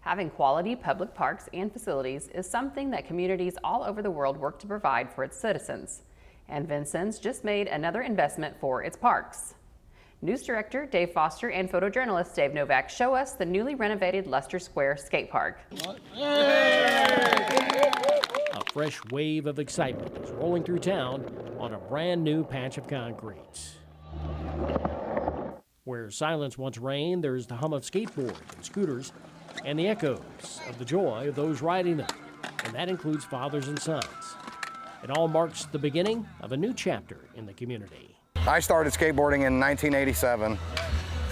Having quality public parks and facilities is something that communities all over the world work to provide for its citizens. And Vincennes just made another investment for its parks. News director Dave Foster and photojournalist Dave Novak show us the newly renovated Leicester Square skate park. A fresh wave of excitement is rolling through town on a brand new patch of concrete. Where silence once reigned, there's the hum of skateboards and scooters and the echoes of the joy of those riding them, and that includes fathers and sons. It all marks the beginning of a new chapter in the community. I started skateboarding in 1987,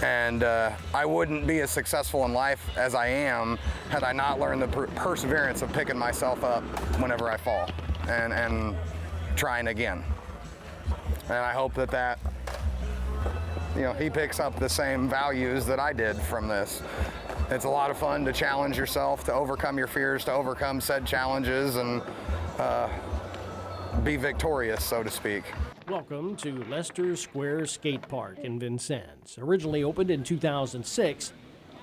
and I wouldn't be as successful in life as I am had I not learned the perseverance of picking myself up whenever I fall and trying again. And I hope that he picks up the same values that I did from this. It's a lot of fun to challenge yourself, to overcome your fears, to overcome said challenges, and be victorious, so to speak. Welcome to Leicester Square Skate Park in Vincennes. Originally opened in 2006,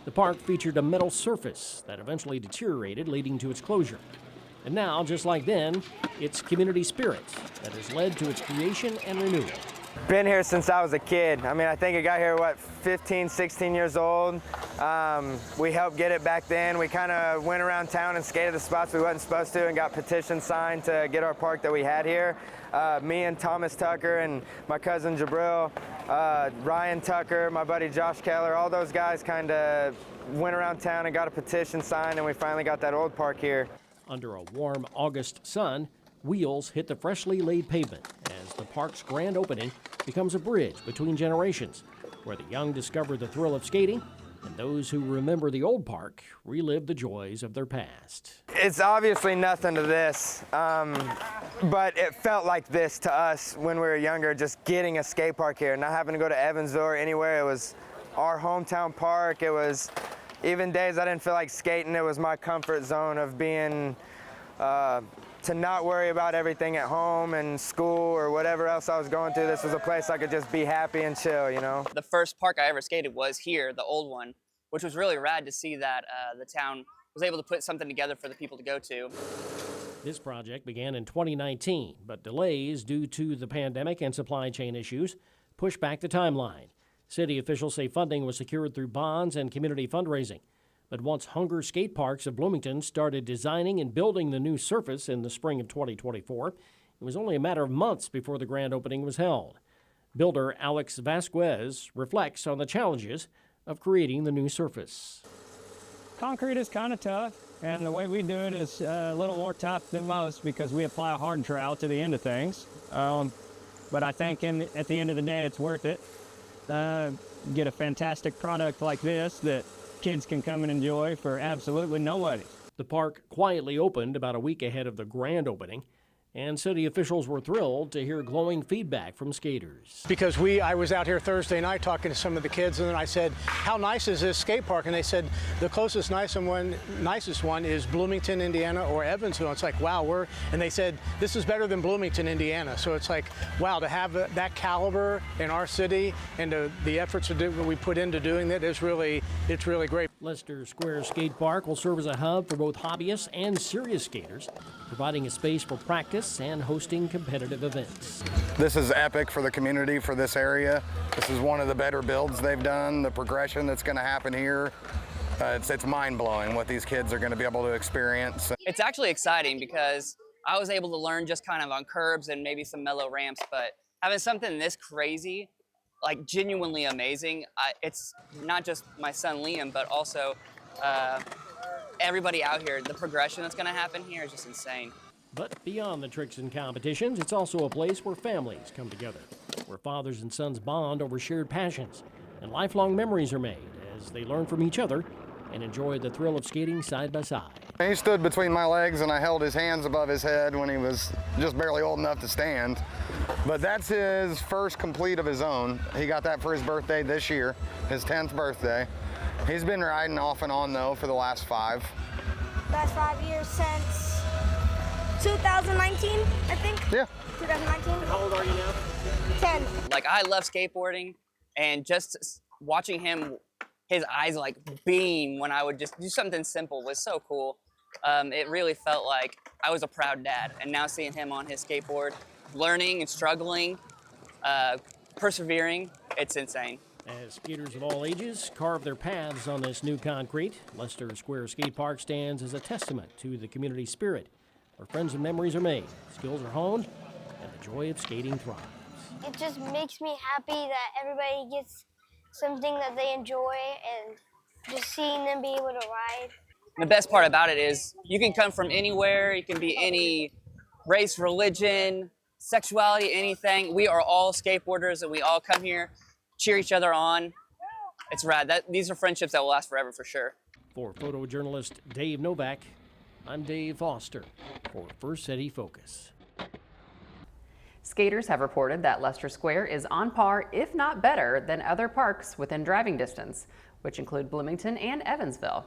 the park featured a metal surface that eventually deteriorated, leading to its closure. And now, just like then, it's community spirit that has led to its creation and renewal. Been here since I was a kid. I mean, I think I got here, 15, 16 years old. We helped get it back then. We kind of went around town and skated the spots we wasn't supposed to and got petitions signed to get our park that we had here. Me and Thomas Tucker and my cousin Jabril, Ryan Tucker, my buddy Josh Keller, all those guys kind of went around town and got a petition signed, and we finally got that old park here. Under a warm August sun, wheels hit the freshly laid pavement as the park's grand opening becomes a bridge between generations, where the young discover the thrill of skating and those who remember the old park relive the joys of their past. It's obviously nothing to this, but it felt like this to us when we were younger, just getting a skate park here, not having to go to Evansville or anywhere. It was our hometown park. It was, even days I didn't feel like skating, it was my comfort zone of being to not worry about everything at home and school or whatever else I was going through. This was a place I could just be happy and chill, The first park I ever skated was here, the old one, which was really rad to see that the town was able to put something together for the people to go to. This project began in 2019, but delays due to the pandemic and supply chain issues pushed back the timeline. City officials say funding was secured through bonds and community fundraising. But once Hunger Skate Parks of Bloomington started designing and building the new surface in the spring of 2024, it was only a matter of months before the grand opening was held. Builder Alex Vasquez reflects on the challenges of creating the new surface. Concrete is kind of tough, and the way we do it is a little more tough than most because we apply a hard trowel to the end of things. But I think at the end of the day, it's worth it. Get a fantastic product like this that kids can come and enjoy for absolutely nobody. The park quietly opened about a week ahead of the grand opening, and city officials were thrilled to hear glowing feedback from skaters. Because I was out here Thursday night talking to some of the kids, and then I said, how nice is this skate park? And they said, the closest nicest one is Bloomington, Indiana, or Evansville. It's like, wow, and they said, this is better than Bloomington, Indiana. So it's like, wow, to have that caliber in our city and the efforts that we put into doing that it's really great. Leicester Square Skate Park will serve as a hub for both hobbyists and serious skaters, providing a space for practice and hosting competitive events. This is epic for the community, for this area. This is one of the better builds they've done. The progression that's going to happen here, it's mind-blowing what these kids are going to be able to experience. It's actually exciting because I was able to learn just kind of on curbs and maybe some mellow ramps, but having something this crazy, like genuinely amazing, it's not just my son Liam, but also everybody out here. The progression that's going to happen here is just insane. But beyond the tricks and competitions, it's also a place where families come together, where fathers and sons bond over shared passions, and lifelong memories are made as they learn from each other and enjoy the thrill of skating side by side. He stood between my legs and I held his hands above his head when he was just barely old enough to stand. But that's his first complete of his own. He got that for his birthday this year, his 10th birthday. He's been riding off and on though for the last 5. Last 5 years since 2019, I think. Yeah. 2019. How old are you now? 10. Like, I love skateboarding, and just watching him his eyes like beam when I would just do something simple was so cool. It really felt like I was a proud dad. And now seeing him on his skateboard, learning and struggling, persevering, it's insane. As skaters of all ages carve their paths on this new concrete, Leicester Square Skate Park stands as a testament to the community spirit, where friends and memories are made, skills are honed, and the joy of skating thrives. It just makes me happy that everybody gets something that they enjoy and just seeing them be able to ride. The best part about it is you can come from anywhere, you can be any race, religion, sexuality, anything. We are all skateboarders and we all come here, cheer each other on. It's rad. These are friendships that will last forever for sure. For photojournalist Dave Novak, I'm Dave Foster for First City Focus. Skaters have reported that Leicester Square is on par, if not better, than other parks within driving distance, which include Bloomington and Evansville.